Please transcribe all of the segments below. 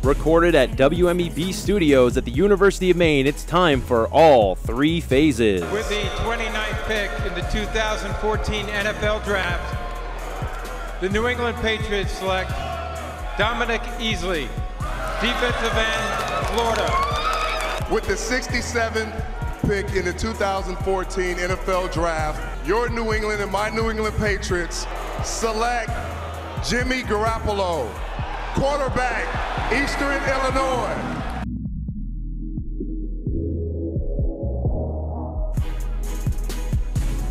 Recorded at WMEB Studios at the University of Maine, it's time for All Three Phases. With the 29th pick in the 2014 NFL Draft, the New England Patriots select Dominic Easley, defensive end, Florida. With the 67th pick in the 2014 NFL Draft, your New England and my New England Patriots select Jimmy Garoppolo, quarterback, Eastern Illinois.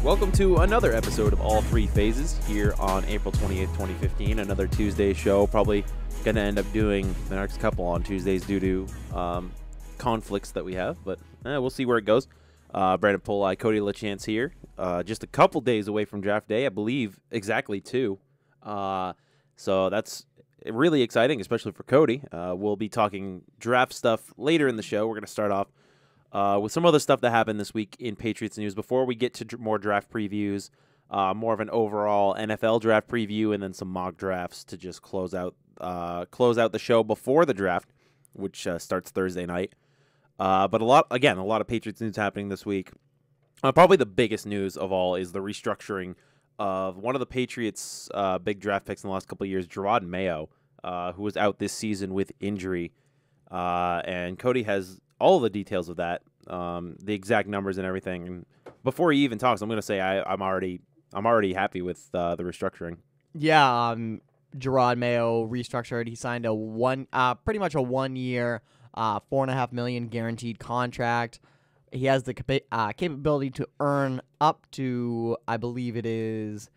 Welcome to another episode of All Three Phases here on April 28th, 2015. Another Tuesday show. Probably going to end up doing the next couple on Tuesdays due to conflicts that we have, but we'll see where it goes. Brandon Polai, Cody LaChance here. Just a couple days away from draft day, I believe exactly 2. So that's really exciting, especially for Cody. We'll be talking draft stuff later in the show. We're going to start off with some other stuff that happened this week in Patriots news. Before we get to more draft previews, more of an overall NFL draft preview, and then some mock drafts to just close out the show before the draft, which starts Thursday night. But a lot of Patriots news happening this week. Probably the biggest news of all is the restructuring of one of the Patriots' big draft picks in the last couple of years, Jerod Mayo, who was out this season with injury. And Cody has all the details of that, the exact numbers and everything. And before he even talks, I'm going to say I'm already happy with the restructuring. Yeah, Jerod Mayo restructured. He signed pretty much a 1-year, $4.5 million guaranteed contract. He has the capability to earn up to, I believe it is,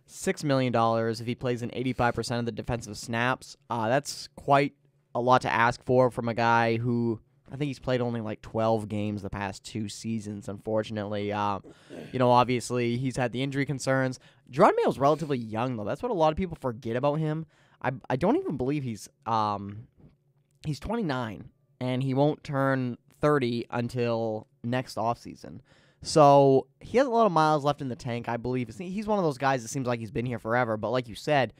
$6 million if he plays in 85% of the defensive snaps. That's quite a lot to ask for from a guy who I think he's played only like 12 games the past 2 seasons, unfortunately. Obviously he's had the injury concerns. Jerod Mayo's relatively young, though. That's what a lot of people forget about him. I don't even believe he's 29, and he won't turn 30 until next offseason. So he has a lot of miles left in the tank, I believe. He's one of those guys that seems like he's been here forever. But like you said,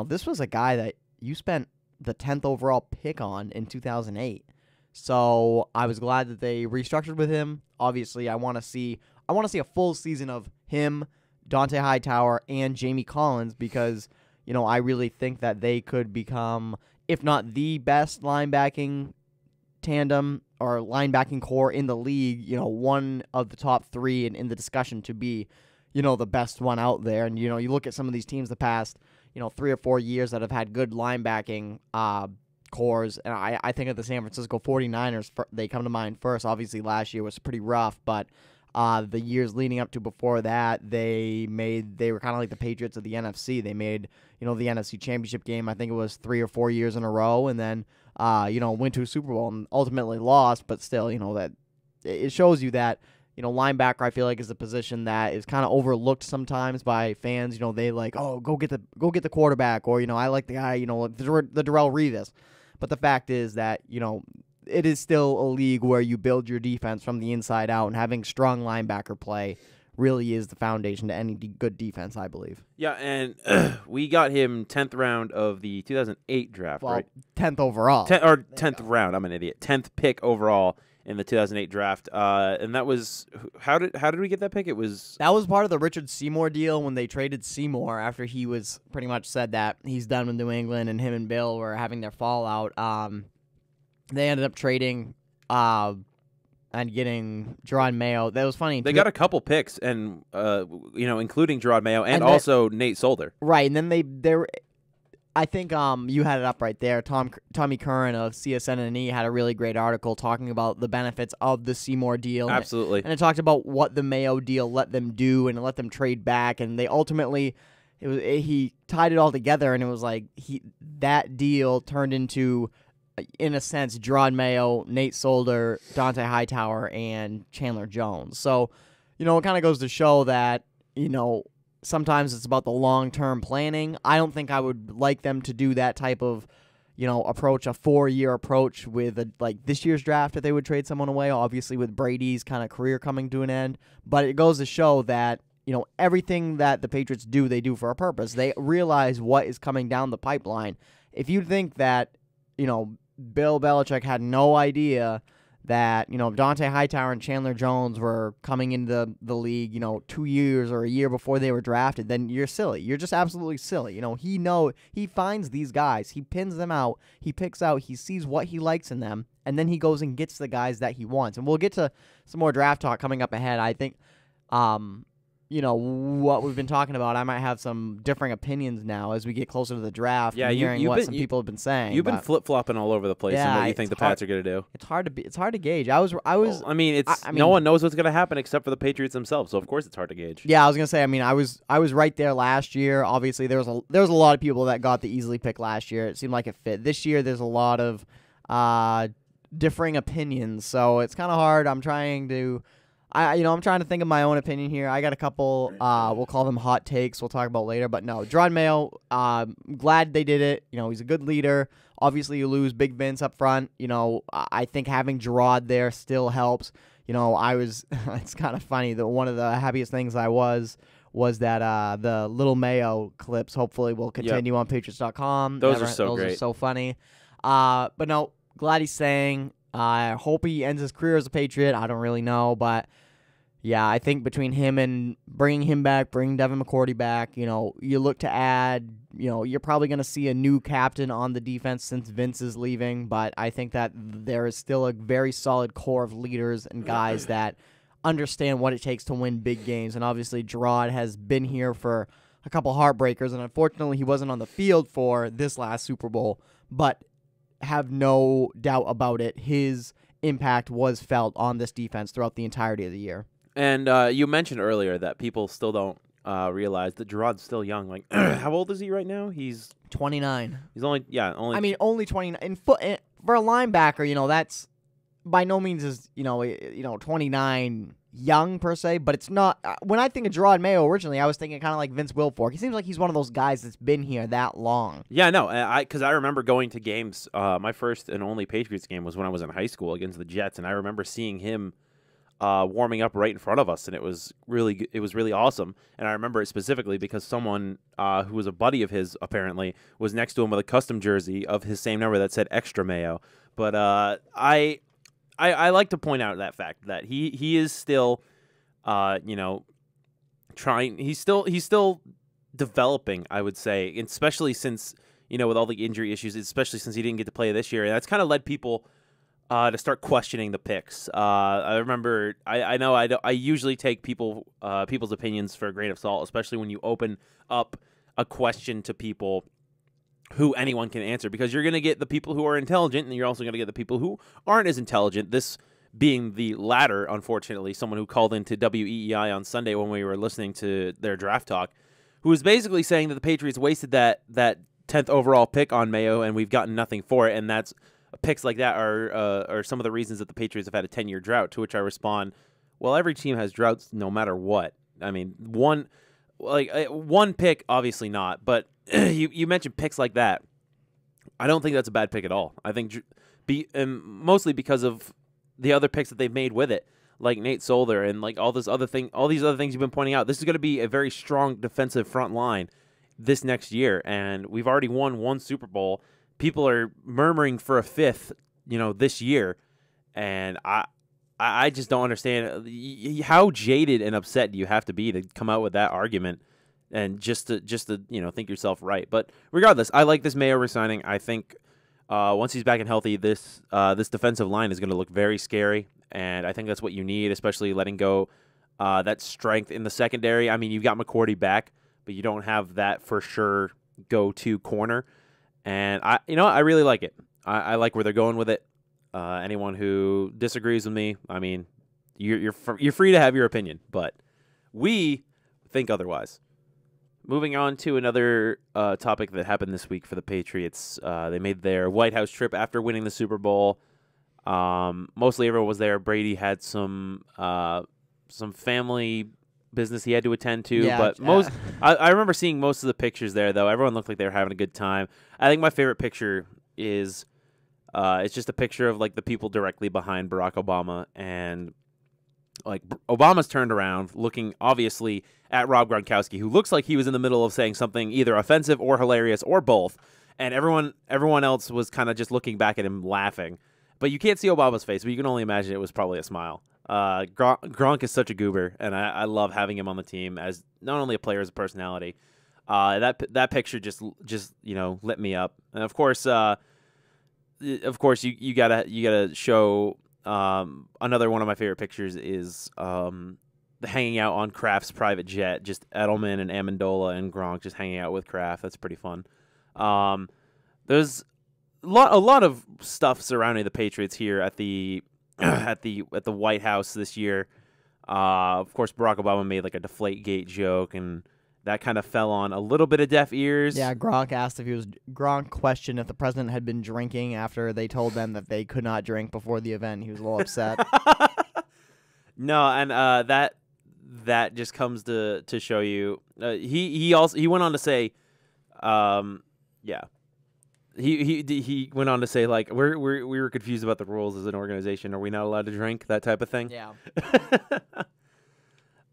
this was a guy that you spent the 10th overall pick on in 2008. So I was glad that they restructured with him. Obviously, I want to see a full season of him, Dante Hightower, and Jamie Collins because, I really think that they could become, if not the best linebacking tandem or linebacking core in the league, one of the top 3 in the discussion to be, the best one out there. And, you look at some of these teams the past, 3 or 4 years that have had good linebacking cores. And I think of the San Francisco 49ers, they come to mind first. Obviously, last year was pretty rough, but the years leading up to before that, they were kind of like the Patriots of the NFC. They made, the NFC Championship game, I think it was 3 or 4 years in a row, and then went to a Super Bowl and ultimately lost, but still, that it shows you that, linebacker, I feel like, is a position that is kind of overlooked sometimes by fans. They like, oh, go get the quarterback, or, I like the guy, the Darrelle Revis. But the fact is that, it is still a league where you build your defense from the inside out, and having strong linebacker play really is the foundation to any good defense, I believe. Yeah, and we got him 10th round of the 2008 draft, right? 10th overall. 10th round. I'm an idiot. 10th pick overall in the 2008 draft. And that was how did we get that pick? That was part of the Richard Seymour deal when they traded Seymour after he was pretty much said that he's done with New England, and him and Bill were having their fallout. They ended up trading and getting Jerod Mayo. That was funny. They got a couple picks, and including Jerod Mayo and also Nate Solder. Right, and then they I think you had it up right there. Tommy Curran of CSN&E had a really great article talking about the benefits of the Seymour deal. Absolutely. And it talked about what the Mayo deal let them do and let them trade back, and they ultimately he tied it all together, and it was like that deal turned into, in a sense, Jerod Mayo, Nate Solder, Dante Hightower, and Chandler Jones. So, it kind of goes to show that, sometimes it's about the long-term planning. I don't think I would like them to do that type of, approach, a 4-year approach with this year's draft if they would trade someone away, obviously with Brady's kind of career coming to an end. But it goes to show that, everything that the Patriots do, they do for a purpose. They realize what is coming down the pipeline. If you think that, Bill Belichick had no idea that, Dante Hightower and Chandler Jones were coming into the league, 2 years or a year before they were drafted, then you're silly. You're just absolutely silly. He finds these guys. He pins them out. He picks out. He sees what he likes in them, and then he goes and gets the guys that he wants. And we'll get to some more draft talk coming up ahead. I think, what we've been talking about, I might have some differing opinions now as we get closer to the draft. Yeah, and hearing what some people have been saying. You've been flip-flopping all over the place in what you think the Pats are going to do. It's hard to gauge. I was. No one knows what's going to happen except for the Patriots themselves, so of course it's hard to gauge. Yeah, I was going to say. I was right there last year. Obviously, there was a lot of people that got the easily pick last year. It seemed like it fit. This year, there's a lot of differing opinions, so it's kind of hard. I'm trying to think of my own opinion here. I got a couple, we'll call them hot takes we'll talk about later. But no, Jerod Mayo, glad they did it. He's a good leader. Obviously, you lose Big Vince up front. I think having Jerod there still helps. It's kind of funny that one of the happiest things I was that the little Mayo clips hopefully will continue on Patriots.com. Those are so great. Those are so funny. But no, glad he's staying. I hope he ends his career as a Patriot. I don't really know, but yeah, I think between him and bringing him back, bringing Devin McCourty back, you look to add, you're probably going to see a new captain on the defense since Vince is leaving, but I think that there is still a very solid core of leaders and guys that understand what it takes to win big games, and obviously Jerod has been here for a couple heartbreakers, and unfortunately he wasn't on the field for this last Super Bowl, but have no doubt about it, his impact was felt on this defense throughout the entirety of the year. And you mentioned earlier that people still don't realize that Jerod's still young. Like, how old is he right now? He's 29. He's only. Only 29. For a linebacker, that's by no means is 29 young per se, but it's not. When I think of Jerod Mayo originally, I was thinking kind of like Vince Wilfork. He seems like he's one of those guys that's been here that long. Yeah, no, because I remember going to games. My first and only Patriots game was when I was in high school against the Jets, and I remember seeing him warming up right in front of us, and it was really awesome. And I remember it specifically because someone who was a buddy of his apparently was next to him with a custom jersey of his same number that said Extra Mayo. But I like to point out that fact that he is still, trying. He's still developing, I would say, especially since with all the injury issues, especially since he didn't get to play this year, and that's kind of led people to start questioning the picks. I remember, I usually take people's opinions for a grain of salt, especially when you open up a question to people who anyone can answer, because you're going to get the people who are intelligent, and you're also going to get the people who aren't as intelligent, this being the latter, unfortunately, someone who called into WEEI on Sunday when we were listening to their draft talk, who was basically saying that the Patriots wasted that 10th overall pick on Mayo, and we've gotten nothing for it, and that's picks like that are some of the reasons that the Patriots have had a 10-year drought, to which I respond, well, every team has droughts no matter what. I mean, one pick, obviously not, but you mentioned picks like that. I don't think that's a bad pick at all. I think mostly because of the other picks that they've made with it, like Nate Solder and like all these other things you've been pointing out. This is going to be a very strong defensive front line this next year, and we've already won one Super Bowl. People are murmuring for a fifth, this year, and I just don't understand how jaded and upset do you have to be to come out with that argument and just to think yourself right. But regardless, I like this Mayo resigning. I think once he's back and healthy, this defensive line is going to look very scary, and I think that's what you need, especially letting go that strength in the secondary. I mean, you've got McCourty back, but you don't have that for sure go-to corner. And I really like it. I like where they're going with it. Anyone who disagrees with me, I mean, you're free to have your opinion, but we think otherwise. Moving on to another topic that happened this week for the Patriots. They made their White House trip after winning the Super Bowl. Mostly everyone was there. Brady had some family business he had to attend to, but I remember seeing most of the pictures there, though. Everyone looked like they were having a good time. I think my favorite picture is it's just a picture of like the people directly behind Barack Obama, and like Obama's turned around looking obviously at Rob Gronkowski, who looks like he was in the middle of saying something either offensive or hilarious or both, and everyone else was kind of just looking back at him laughing. But you can't see Obama's face, but you can only imagine it was probably a smile. Gronk is such a goober, and I love having him on the team as not only a player, as a personality. That picture just lit me up. And of course you gotta show another one of my favorite pictures is the hanging out on Kraft's private jet, just Edelman and Amendola and Gronk just hanging out with Kraft. That's pretty fun. There's a lot of stuff surrounding the Patriots here at the at the White House this year. Of course, Barack Obama made like a Deflategate joke, and that kind of fell on a little bit of deaf ears. Yeah, Gronk questioned if the president had been drinking after they told them that they could not drink before the event. He was a little upset. No, and that just comes to show you. He went on to say, yeah. He went on to say, like, we were confused about the rules as an organization. Are we not allowed to drink? That type of thing. Yeah.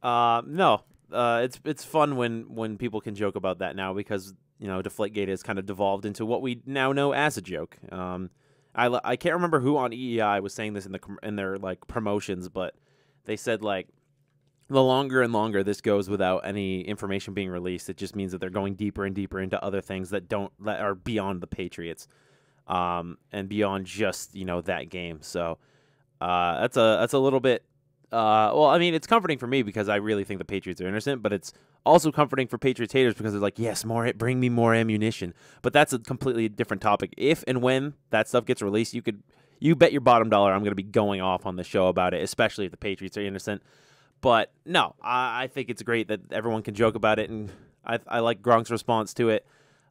No. It's fun when people can joke about that now, because Deflategate has kind of devolved into what we now know as a joke. I can't remember who on EEI was saying this in their like promotions, but they said like the longer and longer this goes without any information being released, it just means that they're going deeper and deeper into other things that are beyond the Patriots, and beyond just that game. So that's a little bit. Well, I mean, it's comforting for me because I really think the Patriots are innocent, but it's also comforting for Patriots haters because they're like, yes, bring me more ammunition. But that's a completely different topic. If and when that stuff gets released, you bet your bottom dollar I'm going to be going off on the show about it, especially if the Patriots are innocent. But no, I think it's great that everyone can joke about it, and I like Gronk's response to it.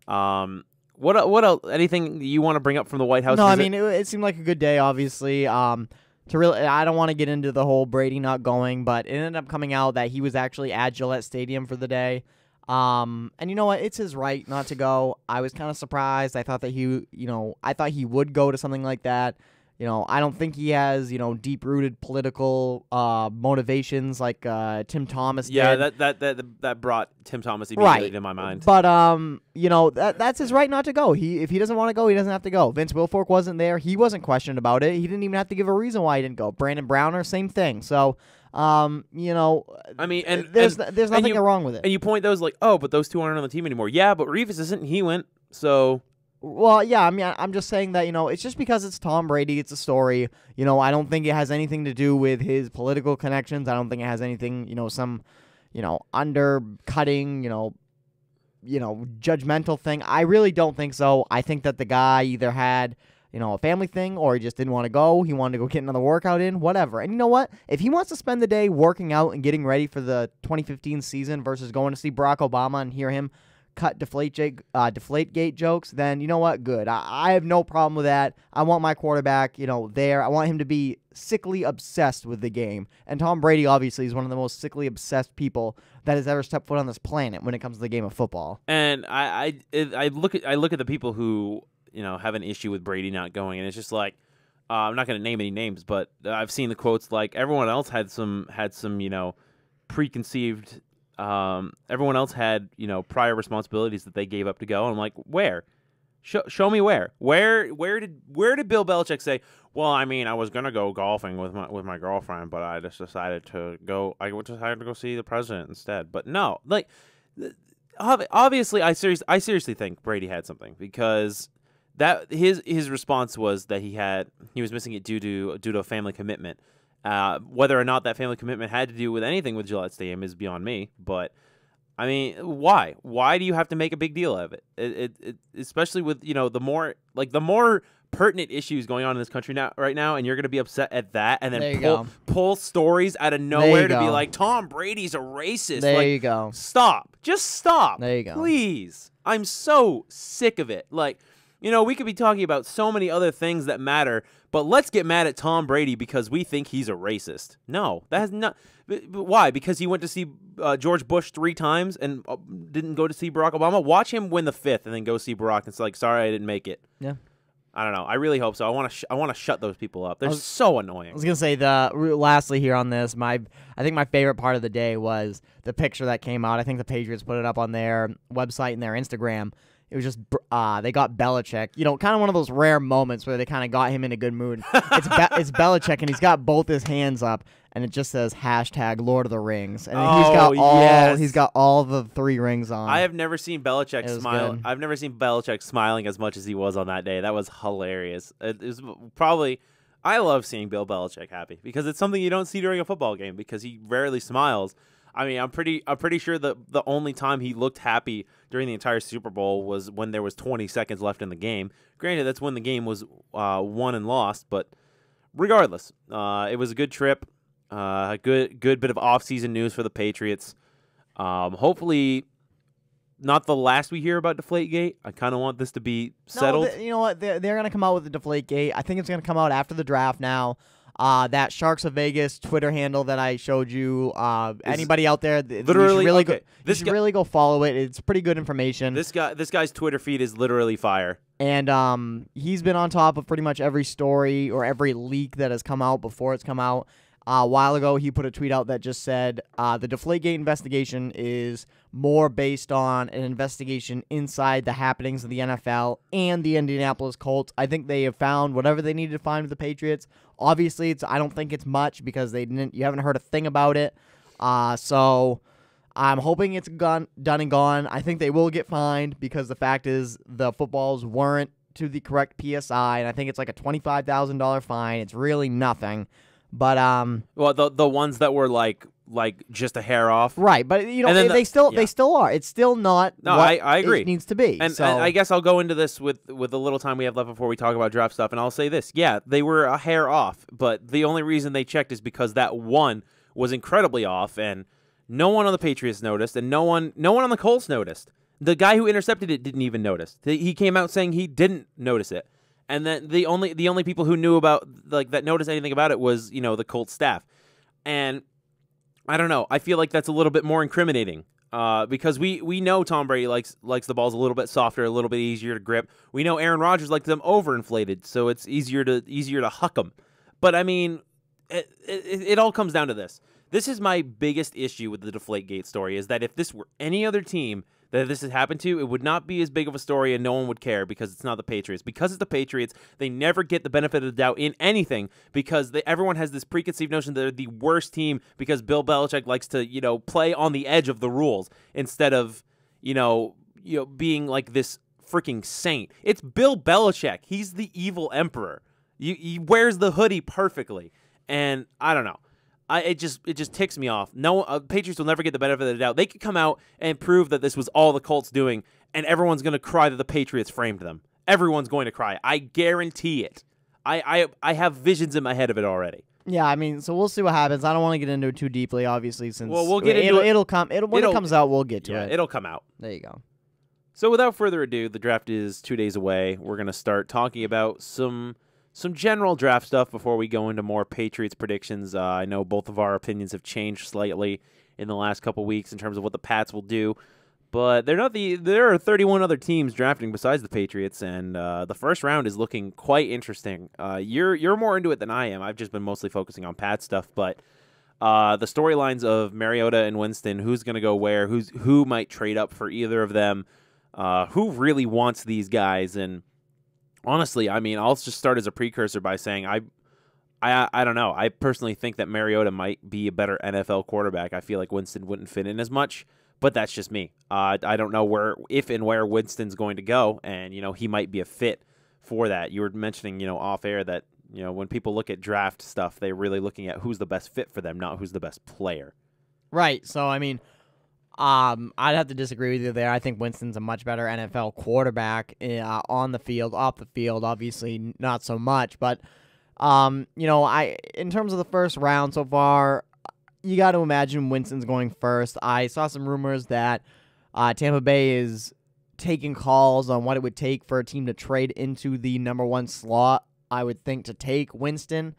What else? Anything you want to bring up from the White House? No, visit? I mean it seemed like a good day, obviously. I don't want to get into the whole Brady not going, but it ended up coming out that he was actually at Gillette Stadium for the day. And you know what? It's his right not to go. I was kind of surprised. I thought that I thought he would go to something like that. I don't think he has, deep-rooted political motivations like Tim Thomas did. Yeah, that brought Tim Thomas immediately to my mind. But that's his right not to go. If he doesn't want to go, he doesn't have to go. Vince Wilfork wasn't there. He wasn't questioned about it. He didn't even have to give a reason why he didn't go. Brandon Browner, same thing. So, I mean, and there's nothing wrong with it. And you point those like, oh, but those two aren't on the team anymore. Yeah, but Revis isn't. He went. So. Well, yeah, I mean, I'm just saying that, it's just because it's Tom Brady, it's a story. I don't think it has anything to do with his political connections. I don't think it has anything, some, undercutting, judgmental thing. I really don't think so. I think that the guy either had, a family thing or he just didn't want to go. He wanted to go get another workout in, whatever. And you know what? If he wants to spend the day working out and getting ready for the 2015 season versus going to see Barack Obama and hear him cut Deflategate jokes, then you know what? Good. I have no problem with that. I want my quarterback, there. I want him to be sickly obsessed with the game. And Tom Brady, obviously, is one of the most sickly obsessed people that has ever stepped foot on this planet when it comes to the game of football. And I look at the people who have an issue with Brady not going, and it's just like, I'm not going to name any names, but I've seen the quotes like everyone else had some preconceived. Everyone else had, prior responsibilities that they gave up to go. And I'm like, where? Show me where. Where did Bill Belichick say, well, I mean, I was gonna go golfing with my girlfriend, but I just decided to go. I decided to go see the president instead. But no, like, obviously, I seriously think Brady had something, because that his response was that he was missing it due to a family commitment. Whether or not that family commitment had to do with anything with Gillette Stadium is beyond me. But I mean, why? Why do you have to make a big deal of it? It especially with the more pertinent issues going on in this country right now, and you're going to be upset at that, and then pull stories out of nowhere to be like, Tom Brady's a racist. There you go. Stop. Just stop. There you go. Please. I'm so sick of it. Like, we could be talking about so many other things that matter, but let's get mad at Tom Brady because we think he's a racist. No, that has not. Why? Because he went to see George Bush 3 times and didn't go to see Barack Obama? Watch him win the 5th and then go see Barack and it's like, sorry, I didn't make it. Yeah. I don't know. I really hope so. I want to shut those people up. They're so annoying. I was gonna say lastly here on this, I think my favorite part of the day was the picture that came out. I think the Patriots put it up on their website and their Instagram. It was just they got Belichick. You know, kind of one of those rare moments where they kind of got him in a good mood. It's Belichick, and he's got both his hands up, and it just says #Lord of the Rings, and he's got all the 3 rings on. I have never seen Belichick smile. I've never seen Belichick smiling as much as he was on that day. That was hilarious. It was probably. I love seeing Bill Belichick happy because it's something you don't see during a football game because he rarely smiles. I mean, I'm pretty sure the only time he looked happy during the entire Super Bowl was when there was 20 seconds left in the game. Granted, that's when the game was won and lost, but regardless, it was a good trip. A good bit of off-season news for the Patriots. Hopefully, not the last we hear about Deflategate. I kind of want this to be settled. No, you know what? They're going to come out with the Deflategate. I think it's going to come out after the draft now. That Sharks of Vegas Twitter handle that I showed you. Anybody out there, literally, you should really go follow it. It's pretty good information. This guy's Twitter feed is literally fire. And he's been on top of pretty much every story or every leak that has come out before it's come out. A while ago, he put a tweet out that just said the Deflategate investigation is more based on an investigation inside the happenings of the NFL and the Indianapolis Colts. I think they have found whatever they needed to find with the Patriots. Obviously, I don't think it's much because you haven't heard a thing about it. So I'm hoping it's done and gone. I think they will get fined because the fact is the footballs weren't to the correct PSI, and I think it's like a $25,000 fine. It's really nothing. But well, the ones that were like just a hair off, right? But you know, they still are. It's still not. No, what I agree. It needs to be. And I guess I'll go into this with the little time we have left before we talk about draft stuff, and I'll say this: yeah, they were a hair off, but the only reason they checked is because that one was incredibly off, and no one on the Patriots noticed, and no one on the Colts noticed. The guy who intercepted it didn't even notice. He came out saying he didn't notice it. And then the only people who knew about that noticed anything about it was the Colts staff, and I don't know. I feel like that's a little bit more incriminating because we know Tom Brady likes the balls a little bit softer, a little bit easier to grip. We know Aaron Rodgers likes them overinflated, so it's easier to huck them. But I mean, it all comes down to this. This is my biggest issue with the Deflategate story: is that if this were any other team that this had happened to, it would not be as big of a story and no one would care because it's not the Patriots. Because it's the Patriots, they never get the benefit of the doubt in anything because everyone has this preconceived notion that they're the worst team because Bill Belichick likes to, play on the edge of the rules instead of, being like this freaking saint. It's Bill Belichick. He's the evil emperor. He wears the hoodie perfectly. And I don't know. It just ticks me off. No, Patriots will never get the benefit of the doubt. They could come out and prove that this was all the Colts doing, and everyone's going to cry that the Patriots framed them. Everyone's going to cry. I guarantee it. I have visions in my head of it already. Yeah, I mean, so we'll see what happens. I don't want to get into it too deeply, obviously, since we'll get into it. When it comes out, we'll get to it. It'll come out. There you go. So without further ado, the draft is 2 days away. We're going to start talking about some general draft stuff before we go into more Patriots predictions. I know both of our opinions have changed slightly in the last couple weeks in terms of what the Pats will do, but there are 31 other teams drafting besides the Patriots, and the first round is looking quite interesting. You're more into it than I am. I've just been mostly focusing on Pat stuff, but the storylines of Mariota and Winston, who's going to go where, who might trade up for either of them, who really wants these guys, and honestly, I mean, I'll just start as a precursor by saying I don't know. I personally think that Mariota might be a better NFL quarterback. I feel like Winston wouldn't fit in as much, but that's just me. I don't know where Winston's going to go, and he might be a fit for that. You were mentioning off air that when people look at draft stuff, they're really looking at who's the best fit for them, not who's the best player. Right. So I mean, I'd have to disagree with you there. I think Winston's a much better NFL quarterback on the field, off the field, obviously not so much. But, in terms of the first round so far, you got to imagine Winston's going first. I saw some rumors that Tampa Bay is taking calls on what it would take for a team to trade into the number 1 slot, I would think, to take Winston.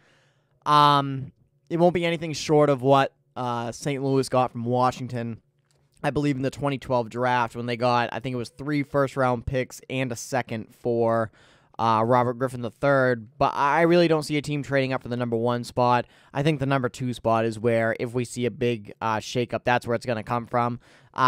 It won't be anything short of what St. Louis got from Washington, I believe, in the 2012 draft when they got, I think it was 3 first-round picks and a second for Robert Griffin III. But I really don't see a team trading up for the number 1 spot. I think the number 2 spot is where, if we see a big shakeup, that's where it's going to come from.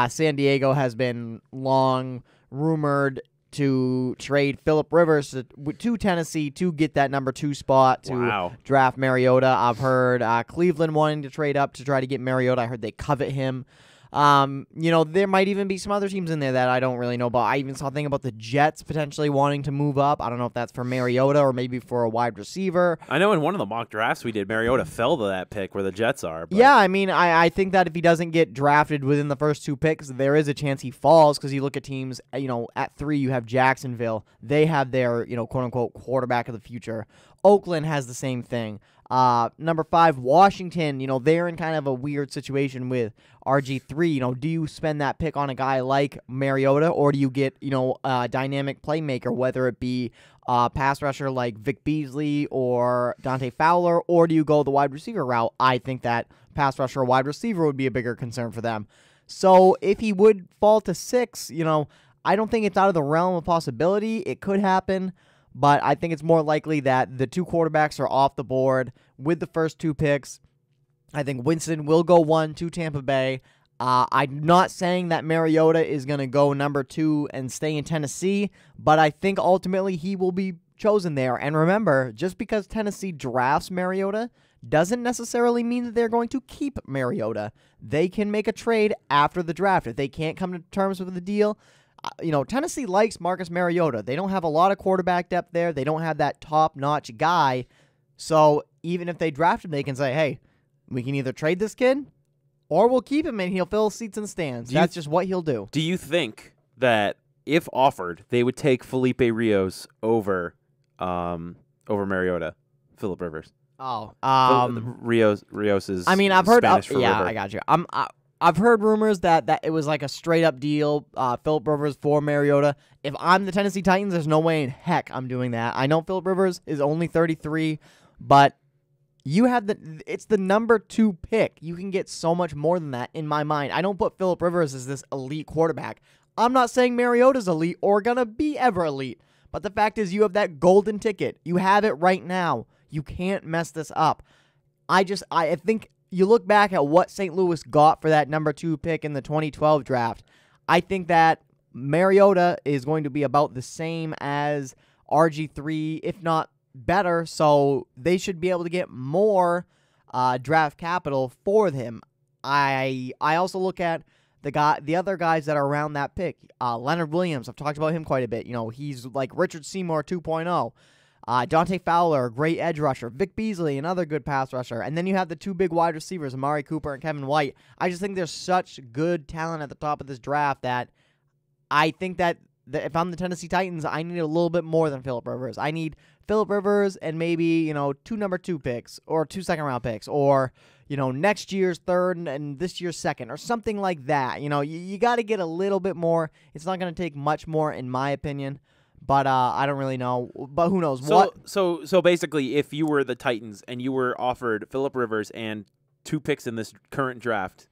San Diego has been long rumored to trade Phillip Rivers to Tennessee to get that number 2 spot to draft Mariota. I've heard Cleveland wanting to trade up to try to get Mariota. I heard they covet him. There might even be some other teams in there that I don't really know about. I even saw a thing about the Jets potentially wanting to move up. I don't know if that's for Mariota or maybe for a wide receiver. I know in one of the mock drafts we did, Mariota fell to that pick where the Jets are. But. Yeah, I mean, I think that if he doesn't get drafted within the first 2 picks, there is a chance he falls because you look at teams, at 3 you have Jacksonville. They have their, quote-unquote quarterback of the future. Oakland has the same thing. Number 5, Washington, they're in kind of a weird situation with RG3. Do you spend that pick on a guy like Mariota, or do you get, a dynamic playmaker, whether it be a pass rusher like Vic Beasley or Dante Fowler, or do you go the wide receiver route? I think that pass rusher or wide receiver would be a bigger concern for them. So if he would fall to 6, I don't think it's out of the realm of possibility. It could happen. But I think it's more likely that the 2 quarterbacks are off the board with the first 2 picks. I think Winston will go 1 to Tampa Bay. I'm not saying that Mariota is going to go number 2 and stay in Tennessee, but I think ultimately he will be chosen there. And remember, just because Tennessee drafts Mariota doesn't necessarily mean that they're going to keep Mariota. They can make a trade after the draft. If they can't come to terms with the deal, Tennessee likes Marcus Mariota. They don't have a lot of quarterback depth there. They don't have that top-notch guy. So even if they draft him, they can say, hey, we can either trade this kid or we'll keep him and he'll fill seats in the stands. That's just what he'll do. Do you think that if offered, they would take Felipe Rios over Mariota, Phillip Rivers? Oh, Rios is. I mean, I've heard. Spanish for yeah, river. I got you. I've heard rumors that it was like a straight up deal, Phillip Rivers for Mariota. If I'm the Tennessee Titans, there's no way in heck I'm doing that. I know Phillip Rivers is only 33, but it's the number 2 pick. You can get so much more than that in my mind. I don't put Phillip Rivers as this elite quarterback. I'm not saying Mariota's elite or gonna be ever elite, but the fact is you have that golden ticket. You have it right now. You can't mess this up. I think you look back at what St. Louis got for that number 2 pick in the 2012 draft. I think that Mariota is going to be about the same as RG3, if not better, so they should be able to get more draft capital for him. I also look at the other guys that are around that pick. Leonard Williams, I've talked about him quite a bit. He's like Richard Seymour 2.0. Dante Fowler, great edge rusher. Vic Beasley, another good pass rusher. And then you have the 2 big wide receivers, Amari Cooper and Kevin White. I just think there's such good talent at the top of this draft that I think that if I'm the Tennessee Titans, I need a little bit more than Phillip Rivers. I need Phillip Rivers and maybe, 2 number 2 picks or 2 second-round picks or, next year's 3rd and this year's 2nd or something like that. You got to get a little bit more. It's not going to take much more in my opinion. But I don't really know. But who knows? So basically, if you were the Titans and you were offered Phillip Rivers and 2 picks in this current draft,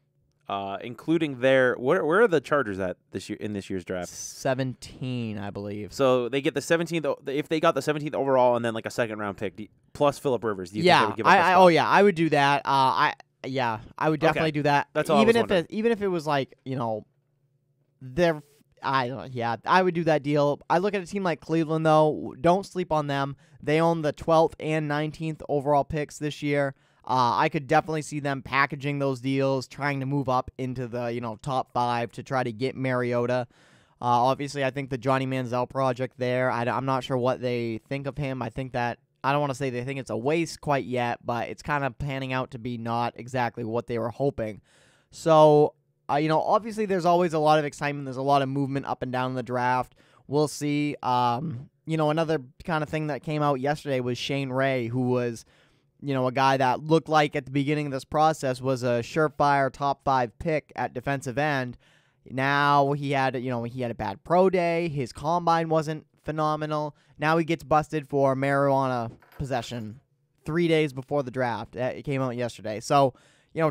including where are the Chargers at this year in this year's draft? 17, I believe. So they get the 17th. If they got the 17th overall and then like a 2nd-round pick plus Phillip Rivers, do you think they would give up that spot? I would do that. I would definitely do that. That's all. Even if it was like they're. I would do that deal. I look at a team like Cleveland, though. Don't sleep on them. They own the 12th and 19th overall picks this year. I could definitely see them packaging those deals, trying to move up into the top 5 to try to get Mariota. Obviously, I think the Johnny Manziel project there, I'm not sure what they think of him. I think that, I don't want to say they think it's a waste quite yet, but it's kind of panning out to be not exactly what they were hoping. So, obviously there's always a lot of excitement. There's a lot of movement up and down in the draft. We'll see. Another kind of thing that came out yesterday was Shane Ray, who was, a guy that looked like at the beginning of this process was a surefire top 5 pick at defensive end. Now he had a bad pro day. His combine wasn't phenomenal. Now he gets busted for marijuana possession 3 days before the draft. It came out yesterday. So,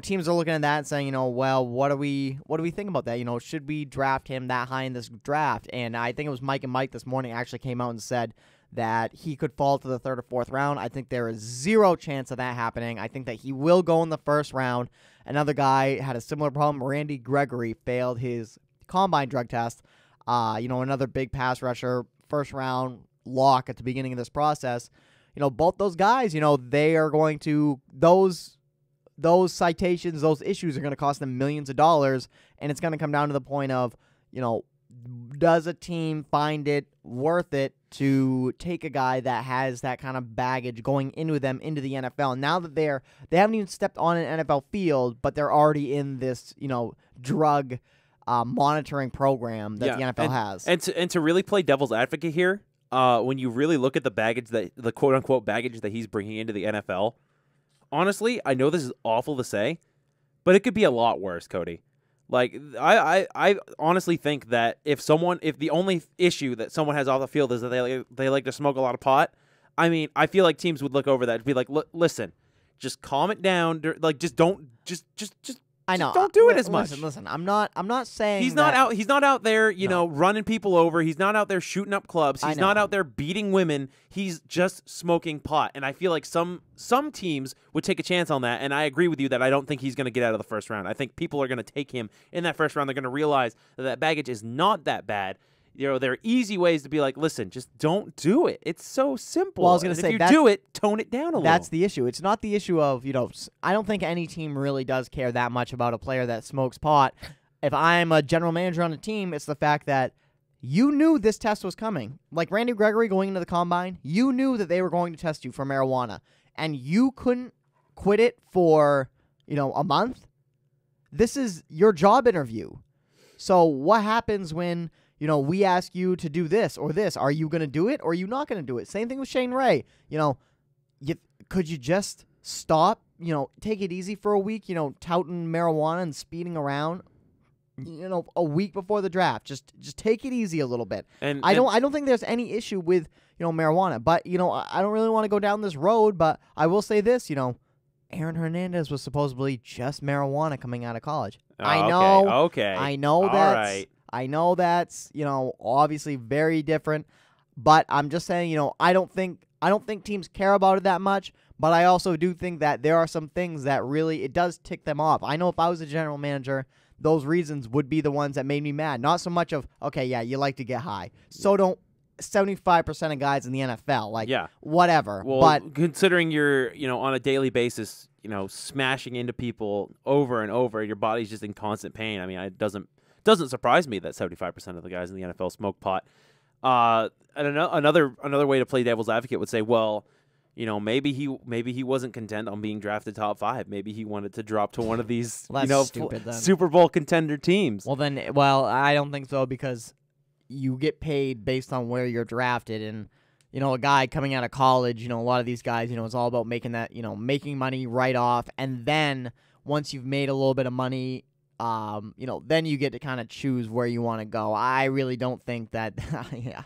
teams are looking at that and saying, well, what do we think about that? Should we draft him that high in this draft? And I think it was Mike and Mike this morning actually came out and said that he could fall to the 3rd or 4th round. I think there is 0 chance of that happening. I think that he will go in the 1st round. Another guy had a similar problem. Randy Gregory failed his combine drug test. another big pass rusher, first round lock at the beginning of this process. Both those guys, they are going to those citations, those issues are going to cost them millions of dollars, and it's going to come down to the point of, does a team find it worth it to take a guy that has that kind of baggage going into them into the NFL? And now that they haven't even stepped on an NFL field, but they're already in this, drug monitoring program that the NFL has. And to really play devil's advocate here, when you really look at the baggage the quote unquote baggage that he's bringing into the NFL, honestly, I know this is awful to say, but it could be a lot worse, Cody. Like, I honestly think that if the only issue that someone has off the field is that they like to smoke a lot of pot, I mean, I feel like teams would look over that and be like, listen, just calm it down. Like, just don't, just I know. Don't do it as much. Listen. I'm not saying he's not out there, running people over. He's not out there shooting up clubs. He's not out there beating women. He's just smoking pot. And I feel like some teams would take a chance on that. And I agree with you that I don't think he's going to get out of the first round. I think people are going to take him in that first round. They're going to realize that baggage is not that bad. There are easy ways to be like, listen, just don't do it. It's so simple. Well, I was going to say, if you do it, tone it down a little. That's the issue. It's not the issue of, I don't think any team really does care that much about a player that smokes pot. If I'm a general manager on a team, it's the fact that you knew this test was coming. Like Randy Gregory going into the combine, you knew that they were going to test you for marijuana, and you couldn't quit it for, a month. This is your job interview. So what happens when we ask you to do this or this? Are you going to do it or are you not going to do it? Same thing with Shane Ray. Could you just stop, take it easy for a week, touting marijuana and speeding around, a week before the draft? Just take it easy a little bit. And I don't think there's any issue with, marijuana, but, I don't really want to go down this road, but I will say this, Aaron Hernandez was supposedly just marijuana coming out of college. I know. Okay. I know All that's right. I know that's, obviously very different, but I'm just saying, I don't think teams care about it that much, but I also do think that there are some things that really, it does tick them off. I know if I was a general manager, those reasons would be the ones that made me mad. Not so much of, okay, yeah, you like to get high. So don't 75% of guys in the NFL, whatever. Well, but considering you're, on a daily basis, smashing into people over and over, your body's just in constant pain. I mean, it doesn't surprise me that 75% of the guys in the NFL smoke pot. And another way to play devil's advocate would say, well, maybe he wasn't content on being drafted top 5. Maybe he wanted to drop to one of these, Super Bowl contender teams. Well, I don't think so, because you get paid based on where you're drafted, and a guy coming out of college, a lot of these guys, it's all about making that, making money right off, and then once you've made a little bit of money, then you get to kind of choose where you want to go. I really don't think that. Yeah,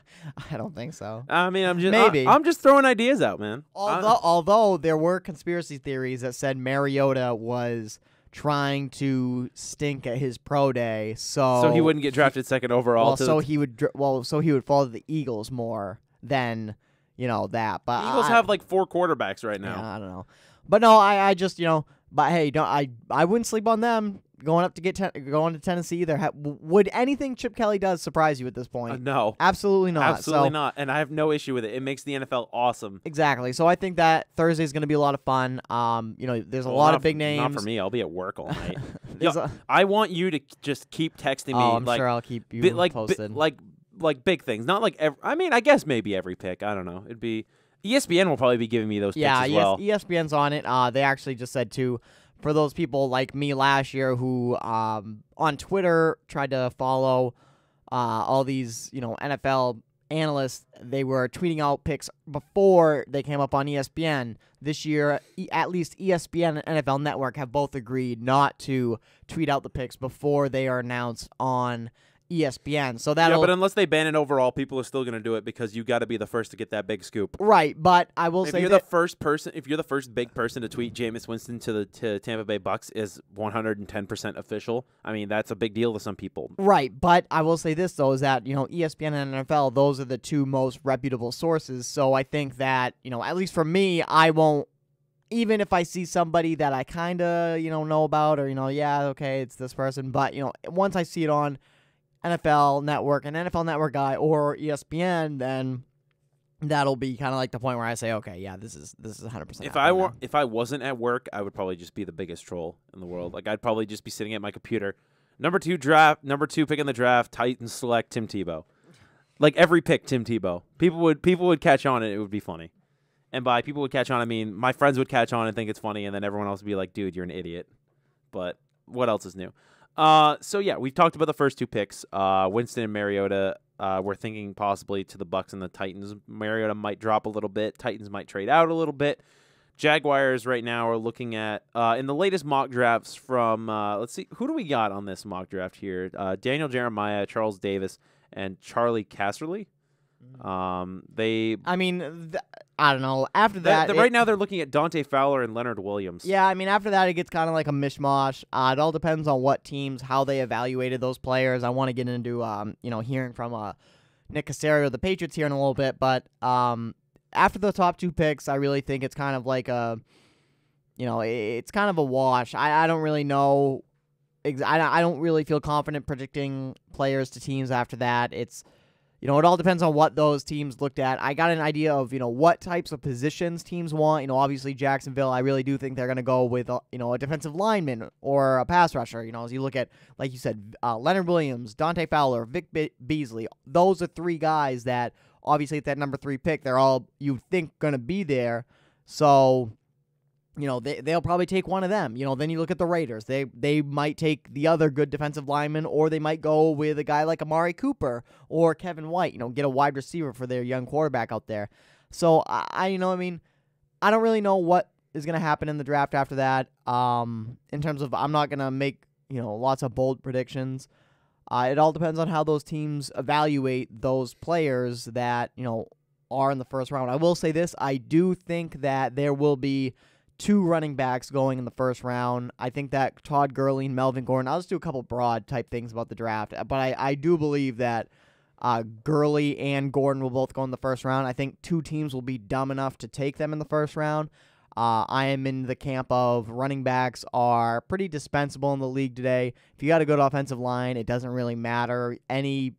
I don't think so. I mean, I'm just throwing ideas out, man. Although there were conspiracy theories that said Mariota was trying to stink at his pro day, so he wouldn't get drafted second overall. He would fall to the Eagles more than that. But the Eagles have like 4 quarterbacks right now. Yeah, I don't know, but no, I just But hey, I wouldn't sleep on them going up to going to Tennessee either. Would anything Chip Kelly does surprise you at this point? No, absolutely not. Absolutely not. And I have no issue with it. It makes the NFL awesome. Exactly. So I think that Thursday is going to be a lot of fun. There's a lot of big names. Not for me. I'll be at work all night. I want you to just keep texting me. I'm sure I'll keep you posted. Like big things. Not like I guess maybe every pick. I don't know. It'd be. ESPN will probably be giving me those picks as well. Yeah, ESPN's on it. They actually just said, too, for those people like me last year who on Twitter tried to follow all these, NFL analysts, they were tweeting out picks before they came up on ESPN. This year, at least ESPN and NFL Network have both agreed not to tweet out the picks before they are announced on ESPN. So but unless they ban it overall, people are still going to do it because you got to be the first to get that big scoop. Right, but I will say if you're the first big person to tweet Jameis Winston to Tampa Bay Bucks is 110% official. I mean, that's a big deal to some people. Right, but I will say this though, is that, ESPN and NFL, those are the two most reputable sources. So I think that, at least for me, I won't, even if I see somebody that I kind of, know about, or, yeah, okay, it's this person, but, once I see it on NFL Network, an NFL Network guy, or ESPN, then that'll be kind of like the point where I say, okay, yeah, this is 100%. If I wasn't at work, I would probably just be the biggest troll in the world. Like I'd probably just be sitting at my computer. Number 2 pick in the draft, Titans select Tim Tebow. Like every pick, Tim Tebow. People would catch on and it would be funny. And by people would catch on, I mean my friends would catch on and think it's funny, and then everyone else would be like, dude, you're an idiot. But what else is new? So yeah, we've talked about the first 2 picks. Winston and Mariota. We're thinking possibly to the Bucs and the Titans. Mariota might drop a little bit. Titans might trade out a little bit. Jaguars right now are looking at in the latest mock drafts from let's see, who do we got on this mock draft here? Daniel Jeremiah, Charles Davis, and Charlie Casserly. I don't know. After that, right now they're looking at Dante Fowler and Leonard Williams. Yeah, I mean, after that, it gets kind of like a mishmash. It all depends on what teams, how they evaluated those players. I want to get into, hearing from Nick Caserio of the Patriots here in a little bit. But after the top 2 picks, I really think it's kind of like it's kind of a wash. I don't really know. I don't really feel confident predicting players to teams after that. It's it all depends on what those teams looked at. I got an idea of, what types of positions teams want. Obviously Jacksonville, I really do think they're going to go with, a defensive lineman or a pass rusher. As you look at, like you said, Leonard Williams, Dante Fowler, Vic Beasley. Those are 3 guys that, obviously at that number 3 pick, they're all, you'd think, going to be there. So, they'll probably take one of them. Then you look at the Raiders. They might take the other good defensive lineman, or they might go with a guy like Amari Cooper or Kevin White, get a wide receiver for their young quarterback out there. So, I don't really know what is going to happen in the draft after that. In terms of, I'm not going to make, lots of bold predictions. It all depends on how those teams evaluate those players that, are in the first round. I will say this. I do think that there will be 2 running backs going in the first round. I think that Todd Gurley and Melvin Gordon, I'll just do a couple broad type things about the draft, but I do believe that Gurley and Gordon will both go in the first round. I think 2 teams will be dumb enough to take them in the first round. I am in the camp of running backs are pretty dispensable in the league today. If you got a good offensive line, it doesn't really matter. Any,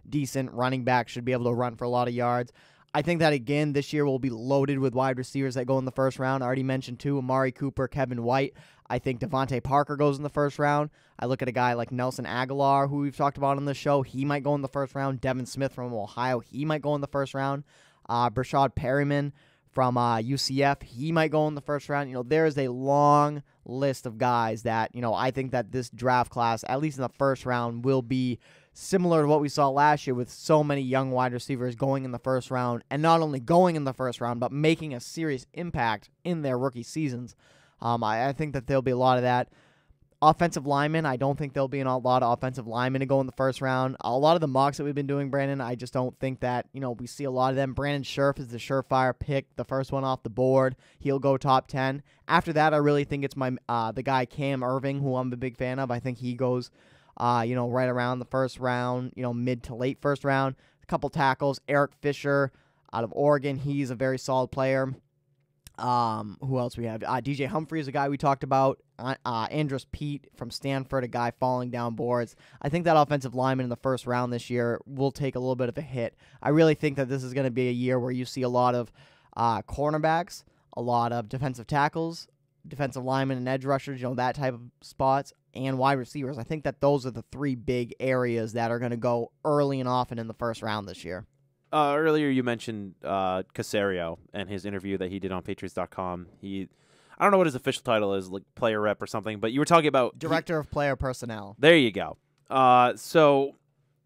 decent running back should be able to run for a lot of yards. I think that, again, this year will be loaded with wide receivers that go in the first round. I already mentioned 2, Amari Cooper, Kevin White. I think Devontae Parker goes in the first round. I look at a guy like Nelson Aguilar, who we've talked about on the show. He might go in the first round. Devin Smith from Ohio, he might go in the first round. Brashad Perryman from UCF, he might go in the first round. There is a long list of guys that, I think that this draft class, at least in the first round, will be similar to what we saw last year with so many young wide receivers going in the first round, and not only going in the first round, but making a serious impact in their rookie seasons. I think that there'll be a lot of that. Offensive linemen, I don't think there'll be a lot of offensive linemen to go in the first round. A lot of the mocks that we've been doing, Brandon, I just don't think that, we see a lot of them. Brandon Scherf is the surefire pick, the first one off the board. He'll go top 10. After that, I really think it's the guy Cam Irving, who I'm a big fan of. I think he goes right around the first round, mid to late first round. A couple tackles. Eric Fisher out of Oregon. He's a very solid player. Who else we have? DJ Humphrey is a guy we talked about. Andrus Pete from Stanford, a guy falling down boards. I think that offensive lineman in the first round this year will take a little bit of a hit. I really think that this is going to be a year where you see a lot of cornerbacks, a lot of defensive tackles, defensive linemen and edge rushers, that type of spots, and wide receivers. I think that those are the 3 big areas that are going to go early and often in the first round this year. Earlier you mentioned Caserio and his interview that he did on Patriots.com. I don't know what his official title is, like player rep or something, but you were talking about... Director of Player Personnel. There you go. So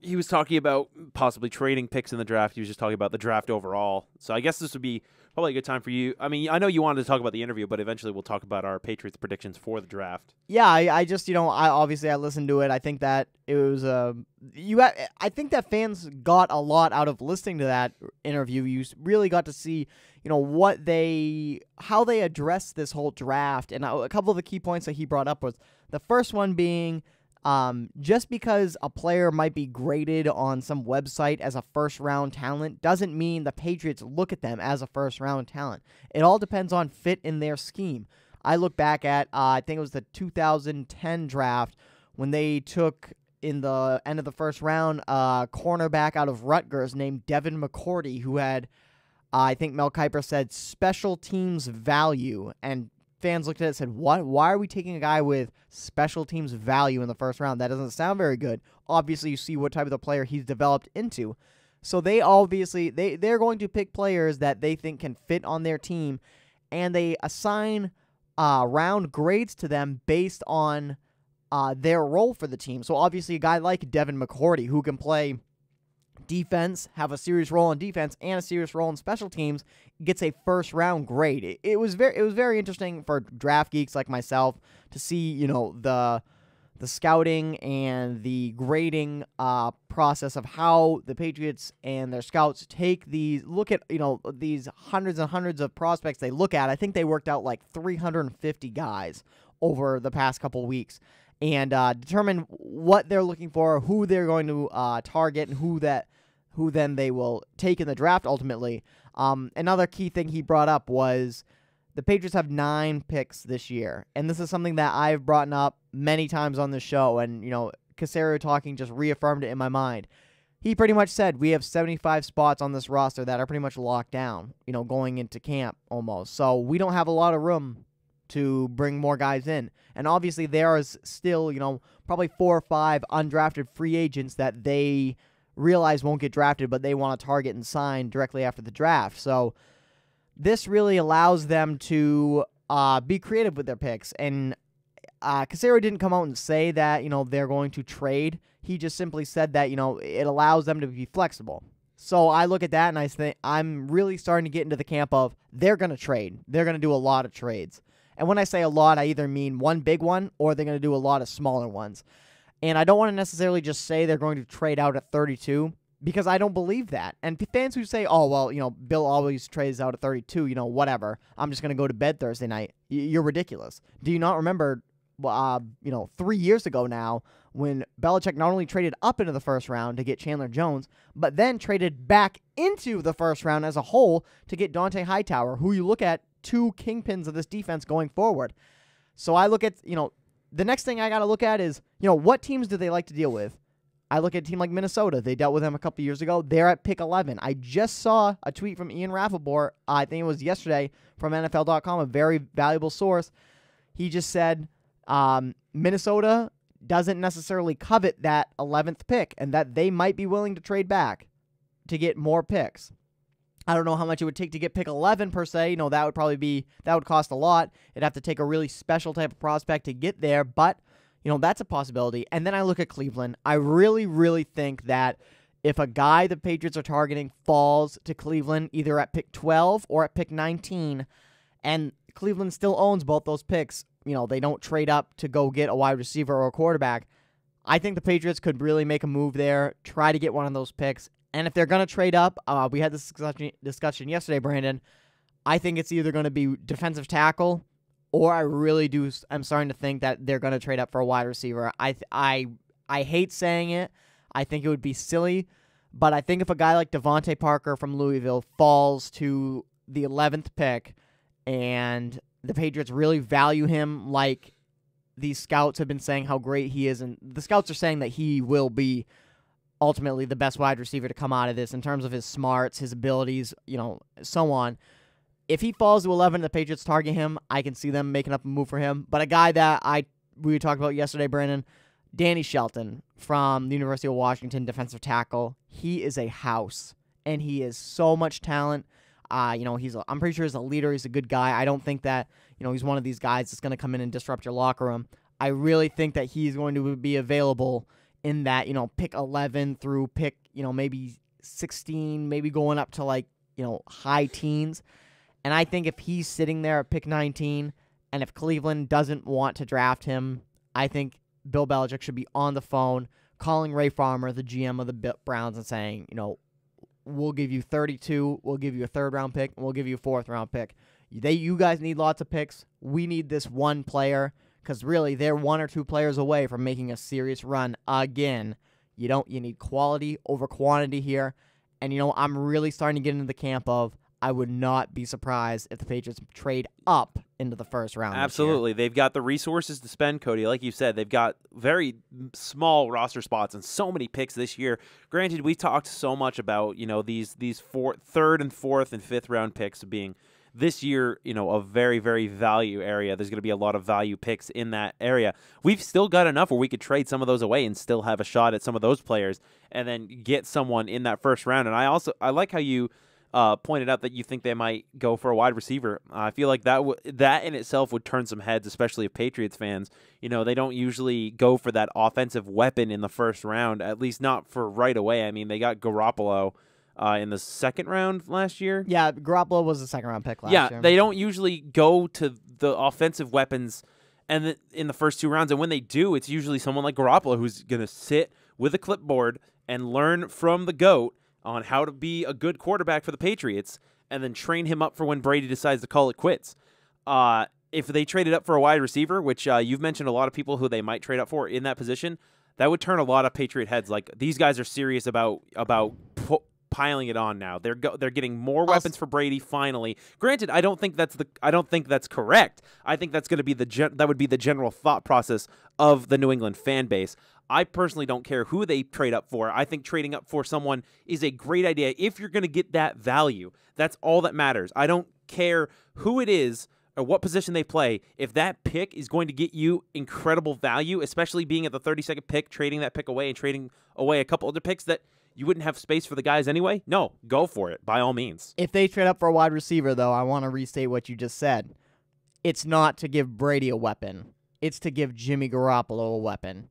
he was talking about possibly trading picks in the draft. He was just talking about the draft overall. So I guess this would be probably a good time for you. I mean, I know you wanted to talk about the interview, but eventually we'll talk about our Patriots predictions for the draft. Yeah, I just, I listened to it. I think that it was I think that fans got a lot out of listening to that interview. You really got to see, how they addressed this whole draft. And a couple of the key points that he brought up was the first one being, just because a player might be graded on some website as a first-round talent doesn't mean the Patriots look at them as a first-round talent. It all depends on fit in their scheme. I look back at, I think it was the 2010 draft when they took, in the end of the first round a cornerback out of Rutgers named Devin McCourty, who had, I think Mel Kiper said, special teams value. And fans looked at it and said, what? Why are we taking a guy with special teams value in the first round? That doesn't sound very good. Obviously, you see what type of the player he's developed into. So they're going to pick players that they think can fit on their team, and they assign round grades to them based on their role for the team. So obviously a guy like Devin McCourty, who can play defense, have a serious role in defense and a serious role in special teams, gets a first-round grade. It was very interesting for draft geeks like myself to see, the scouting and the grading process of how the Patriots and their scouts look at these hundreds and hundreds of prospects they look at. I think they worked out like 350 guys over the past couple weeks and determine what they're looking for, who they're going to target, and who then they will take in the draft ultimately. Another key thing he brought up was the Patriots have 9 picks this year, and this is something that I've brought up many times on the show, and, Caserio talking just reaffirmed it in my mind. He pretty much said we have 75 spots on this roster that are pretty much locked down, going into camp almost. So we don't have a lot of room to bring more guys in. And obviously there is still, probably 4 or 5 undrafted free agents that they realize won't get drafted, but they want to target and sign directly after the draft. So this really allows them to be creative with their picks. And Caserio didn't come out and say that, they're going to trade. He just simply said that, it allows them to be flexible. So I look at that and I think I'm really starting to get into the camp of they're going to trade. They're going to do a lot of trades. And when I say a lot, I either mean one big one or they're going to do a lot of smaller ones. And I don't want to necessarily just say they're going to trade out at 32 because I don't believe that. And fans who say, oh, well, Bill always trades out at 32, whatever. I'm just going to go to bed Thursday night. You're ridiculous. Do you not remember, 3 years ago now when Belichick not only traded up into the first round to get Chandler Jones, but then traded back into the first round as a whole to get Dante Hightower, who you look at 2 kingpins of this defense going forward. So I look at, the next thing I got to look at is, what teams do they like to deal with? I look at a team like Minnesota. They dealt with them a couple years ago. They're at pick 11. I just saw a tweet from Ian Rappaport, I think it was yesterday, from NFL.com, a very valuable source. He just said Minnesota doesn't necessarily covet that 11th pick and that they might be willing to trade back to get more picks. I don't know how much it would take to get pick 11 per se. That would cost a lot. It'd have to take a really special type of prospect to get there, but that's a possibility. And then I look at Cleveland. I really, really think that if a guy the Patriots are targeting falls to Cleveland either at pick 12 or at pick 19, and Cleveland still owns both those picks, they don't trade up to go get a wide receiver or a quarterback, I think the Patriots could really make a move there, try to get one of those picks. And if they're going to trade up, we had this discussion yesterday, Brandon, I think it's either going to be defensive tackle or I'm starting to think that they're going to trade up for a wide receiver. I hate saying it. I think it would be silly. But I think if a guy like Devontae Parker from Louisville falls to the 11th pick and the Patriots really value him like these scouts have been saying how great he is, and the scouts are saying that he will be ultimately the best wide receiver to come out of this in terms of his smarts, his abilities, so on. If he falls to 11 and the Patriots target him, I can see them making up a move for him. But a guy that we talked about yesterday, Brandon, Danny Shelton from the University of Washington, defensive tackle. He is a house, and he is so much talent. I'm pretty sure he's a leader. He's a good guy. I don't think that, he's one of these guys that's going to come in and disrupt your locker room. I really think that he's going to be available in that, pick 11 through pick, maybe 16, maybe going up to high teens. And I think if he's sitting there at pick 19, and if Cleveland doesn't want to draft him, I think Bill Belichick should be on the phone calling Ray Farmer, the GM of the Browns, and saying, we'll give you 32, we'll give you a 3rd-round pick, and we'll give you a 4th-round pick. You guys need lots of picks. We need this one player, because really they're 1 or 2 players away from making a serious run again. You need quality over quantity here. And, I'm really starting to get into the camp of I would not be surprised if the Patriots trade up into the first round. Absolutely. They've got the resources to spend, Cody. Like you said, they've got very small roster spots and so many picks this year. Granted, we talked so much about, these third and fourth and fifth round picks being this year, a very, very value area. There's going to be a lot of value picks in that area. We've still got enough where we could trade some of those away and still have a shot at some of those players and then get someone in that first round. And I like how you pointed out that you think they might go for a wide receiver. I feel like that in itself would turn some heads, especially of Patriots fans. They don't usually go for that offensive weapon in the first round, at least not for right away. I mean, they got Garoppolo in the second round last year. Yeah, Garoppolo was the second-round pick last year. Yeah, they don't usually go to the offensive weapons and in the first two rounds. And when they do, it's usually someone like Garoppolo who's going to sit with a clipboard and learn from the GOAT on how to be a good quarterback for the Patriots and then train him up for when Brady decides to call it quits. If they traded up for a wide receiver, which you've mentioned a lot of people who they might trade up for in that position, that would turn a lot of Patriot heads. Like, these guys are serious about piling it on now. They're getting more weapons for Brady finally. Granted, I don't think that's correct. I think that's going to be that would be the general thought process of the New England fan base. I personally don't care who they trade up for. I think trading up for someone is a great idea if you're going to get that value. That's all that matters. I don't care who it is or what position they play. If that pick is going to get you incredible value, especially being at the 32nd pick, trading that pick away and trading away a couple other picks that you wouldn't have space for the guys anyway? No, go for it, by all means. If they trade up for a wide receiver, though, I want to restate what you just said. It's not to give Brady a weapon. It's to give Jimmy Garoppolo a weapon.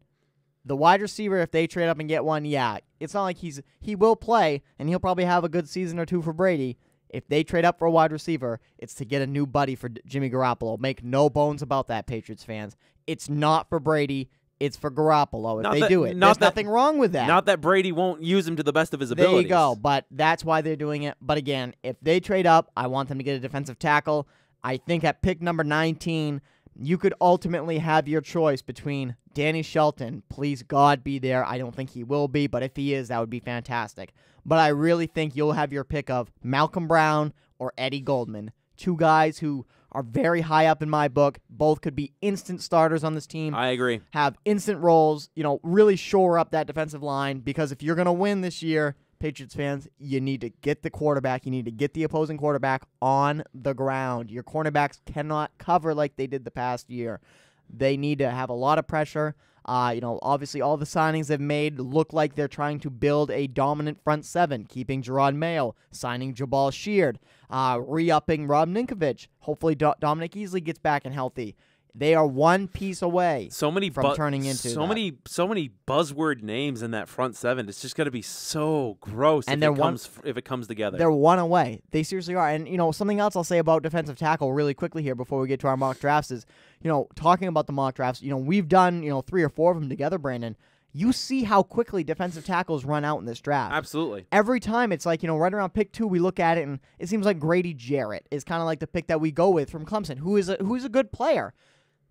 The wide receiver, if they trade up and get one, yeah, it's not like he will play, and he'll probably have a good season or two for Brady. If they trade up for a wide receiver, it's to get a new buddy for Jimmy Garoppolo. Make no bones about that, Patriots fans. It's not for Brady. It's for Garoppolo if they do it. There's nothing wrong with that. Not that Brady won't use him to the best of his abilities. There you go, but that's why they're doing it. But again, if they trade up, I want them to get a defensive tackle. I think at pick number 19, you could ultimately have your choice between Danny Shelton. Please, God, be there. I don't think he will be, but if he is, that would be fantastic. But I really think you'll have your pick of Malcolm Brown or Eddie Goldman. Two guys who are very high up in my book. Both could be instant starters on this team. I agree. Have instant roles, really shore up that defensive line, because if you're going to win this year, Patriots fans, you need to get the quarterback. You need to get the opposing quarterback on the ground. Your cornerbacks cannot cover like they did the past year. They need to have a lot of pressure. Obviously all the signings they've made look like they're trying to build a dominant front seven, keeping Jerod Mayo, signing Jabal Sheard, re-upping Rob Ninkovich. Hopefully Dominic Easley gets back and healthy. They are one piece away from turning into so many buzzword names in that front seven. It's just going to be so gross if it comes together. They're one away. They seriously are. And something else I'll say about defensive tackle really quickly here before we get to our mock drafts is, talking about the mock drafts, we've done 3 or 4 of them together, Brandon. You see how quickly defensive tackles run out in this draft. Absolutely. Every time it's like, right around pick 2, we look at it and it seems like Grady Jarrett is kind of like the pick that we go with from Clemson, who's a good player.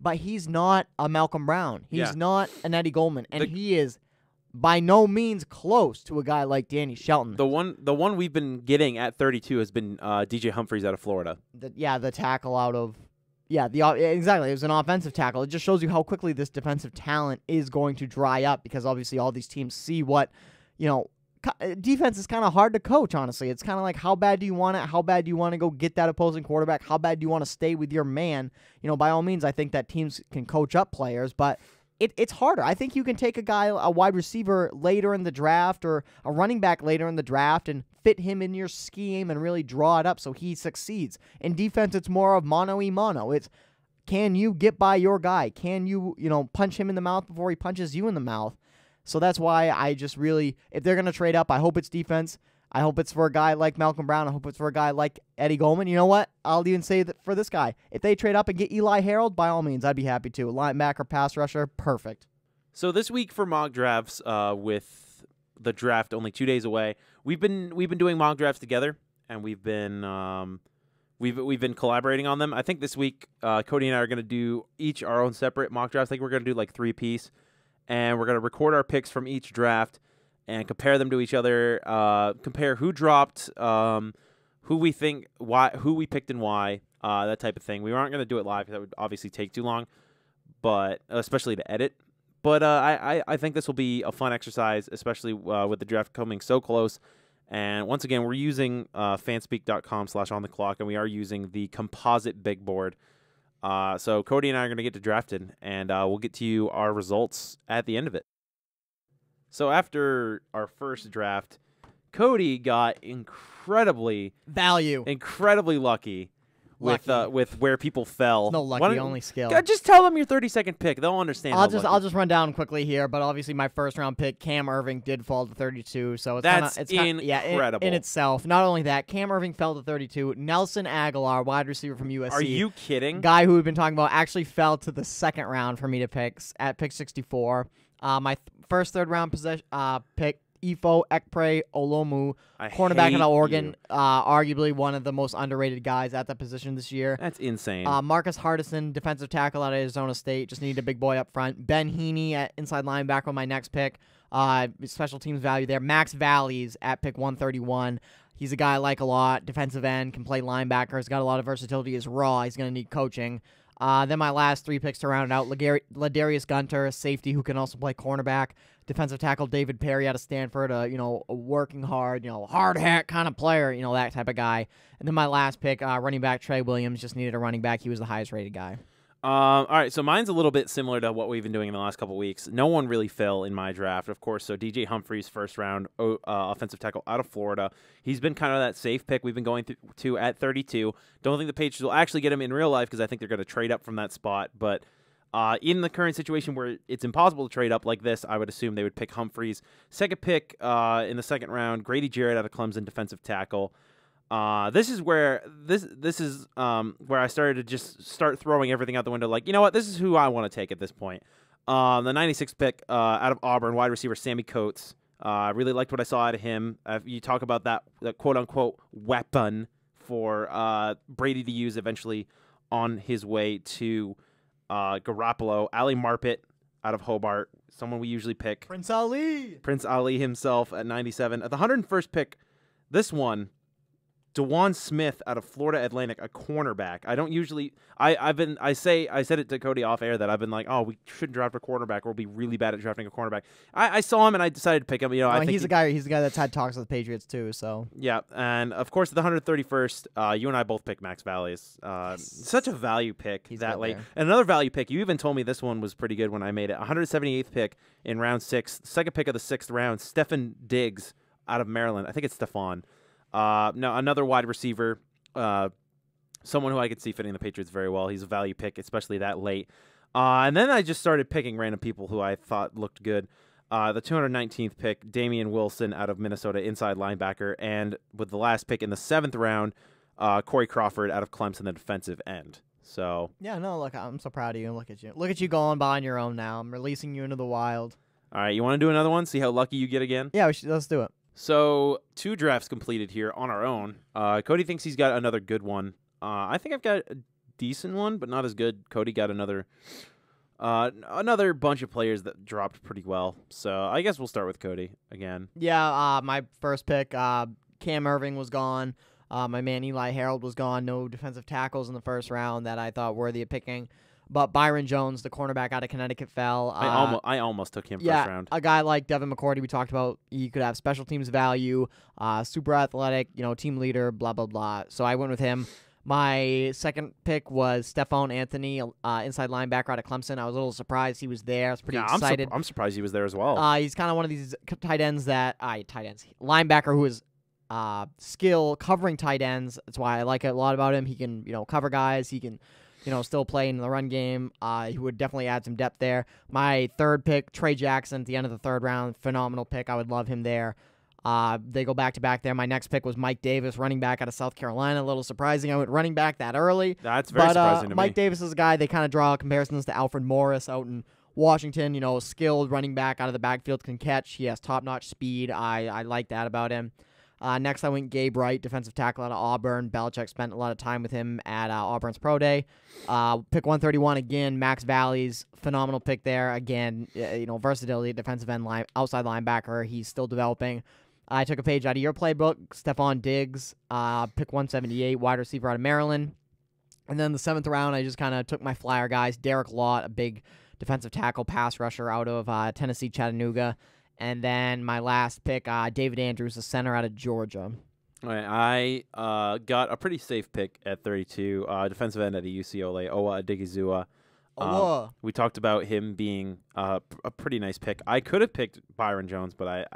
But he's not a Malcolm Brown. He's not an Eddie Goldman. And he is by no means close to a guy like Danny Shelton. The one we've been getting at 32 has been DJ Humphries out of Florida. The tackle out of... exactly. It was an offensive tackle. It just shows you how quickly this defensive talent is going to dry up, because obviously all these teams see what, defense is kind of hard to coach, honestly. It's kind of like, how bad do you want it? How bad do you want to go get that opposing quarterback? How bad do you want to stay with your man? By all means, I think that teams can coach up players, but it's harder. I think you can take a wide receiver later in the draft or a running back later in the draft and fit him in your scheme and really draw it up so he succeeds. In defense, it's more of mano-a-mano. It's, can you get by your guy? Can you, punch him in the mouth before he punches you in the mouth? So that's why I just really, if they're going to trade up, I hope it's defense. I hope it's for a guy like Malcolm Brown. I hope it's for a guy like Eddie Goldman. You know what? I'll even say that for this guy. If they trade up and get Eli Harold, by all means, I'd be happy to. Linebacker, pass rusher, perfect. So this week for mock drafts, with the draft only 2 days away, we've been doing mock drafts together, and we've been collaborating on them. I think this week, Cody and I are going to do each our own separate mock drafts. I think we're going to do like 3 apiece. And we're going to record our picks from each draft and compare them to each other, compare who dropped, who we picked and why. that type of thing. We aren't going to do it live because that would obviously take too long, but especially to edit. But I think this will be a fun exercise, especially with the draft coming so close. And once again, we're using fanspeak.com/ontheclock, and we are using the composite big board. So Cody and I are going to get to drafting, and we'll get to you our results at the end of it. So after our first draft, Cody got incredibly lucky. With where people fell. No lucky, only skill. God, just tell them your 30-second pick. They'll understand. I'll just run down quickly here, but obviously my first round pick, Cam Irving, did fall to 32, so it's incredible in itself. Not only that, Cam Irving fell to 32. Nelson Aguilar, wide receiver from USC. Are you kidding? Guy who we've been talking about actually fell to the second round for me to pick at pick 64. My first third round pick. Ifo Ekpre Olomu, cornerback out of Oregon, arguably one of the most underrated guys at that position this year. That's insane. Marcus Hardison, defensive tackle out of Arizona State, just needed a big boy up front. Ben Heaney at inside linebacker on my next pick. Special teams value there. Max Valleys at pick 131. He's a guy I like a lot. Defensive end, can play linebacker. He's got a lot of versatility. He's raw. He's going to need coaching. Then my last three picks to round it out, Ladarius Gunter, safety who can also play cornerback. Defensive tackle David Perry out of Stanford, a working hard, hard hat kind of player, that type of guy. And then my last pick, running back Trey Williams, just needed a running back. He was the highest rated guy. All right, so mine's a little bit similar to what we've been doing in the last couple of weeks. No one really fell in my draft, of course. So DJ Humphries, first round offensive tackle out of Florida. He's been kind of that safe pick we've been going to at 32. Don't think the Patriots will actually get him in real life because I think they're going to trade up from that spot. But in the current situation where it's impossible to trade up like this, I would assume they would pick Humphries. Second pick in the second round, Grady Jerod out of Clemson, defensive tackle. This is where I started to just start throwing everything out the window. Like, you know what? This is who I want to take at this point. The 96th pick out of Auburn, wide receiver Sammy Coates. I really liked what I saw out of him. You talk about that quote-unquote weapon for Brady to use eventually on his way to Garoppolo. Ali Marpet out of Hobart, someone we usually pick. Prince Ali himself at 97. At the 101st pick, this one, DeJuan Smith out of Florida Atlantic, a cornerback. I don't usually. I said it to Cody off air that I've been like, oh, we shouldn't draft a quarterback. We'll be really bad at drafting a cornerback. I saw him and I decided to pick him. I think he's the guy that's had talks with the Patriots too. So yeah, and of course at the 131st, you and I both picked Max Valleys. Such a value pick that late. And another value pick. You even told me this one was pretty good when I made it. 178th pick in round 6, second pick of the 6th round. Stefan Diggs out of Maryland. I think it's Stephon. No, another wide receiver, someone who I could see fitting the Patriots very well. He's a value pick, especially that late. And then I just started picking random people who I thought looked good. The 219th pick, Damian Wilson out of Minnesota, inside linebacker. And with the last pick in the 7th round, Corey Crawford out of Clemson, the defensive end. So yeah, no, look, I'm so proud of you. Look at you going by on your own now. I'm releasing you into the wild. All right, you want to do another one? See how lucky you get again? Yeah, let's do it. So 2 drafts completed here on our own. Cody thinks he's got another good one. I think I've got a decent one, but not as good. Cody got another bunch of players that dropped pretty well. So I guess we'll start with Cody again. Yeah, my first pick, Cam Irving was gone. My man Eli Harold was gone. No defensive tackles in the first round that I thought worthy of picking. But Byron Jones, the cornerback out of Connecticut, fell. I almost took him first round. A guy like Devin McCourty, we talked about, he could have special teams value, super athletic, team leader, blah, blah, blah. So I went with him. My second pick was Stephon Anthony, inside linebacker out of Clemson. I was a little surprised he was there. I was pretty excited. I'm surprised he was there as well. He's kind of one of these linebacker who is skill covering tight ends. That's why I like it a lot about him. He can, cover guys. He can, still play in the run game. He would definitely add some depth there. My third pick, Trey Jackson, at the end of the third round. Phenomenal pick. I would love him there. They go back-to-back there. My next pick was Mike Davis, running back out of South Carolina. A little surprising I went running back that early. That's very surprising to me. Mike Davis is a guy, they kind of draw comparisons to Alfred Morris out in Washington. Skilled running back out of the backfield, can catch. He has top-notch speed. I like that about him. Next, I went Gabe Wright, defensive tackle out of Auburn. Belichick spent a lot of time with him at Auburn's Pro Day. Pick 131 again, Max Valleys, phenomenal pick there. Again, versatility, defensive end, outside linebacker. He's still developing. I took a page out of your playbook. Stefan Diggs, pick 178, wide receiver out of Maryland. And then the 7th round, I just kind of took my flyer guys. Derek Lott, a big defensive tackle pass rusher out of Tennessee, Chattanooga. And then my last pick, David Andrews, a center out of Georgia. All right, I got a pretty safe pick at 32, defensive end at UCLA, Owa Adigizua. We talked about him being a pretty nice pick. I could have picked Byron Jones, but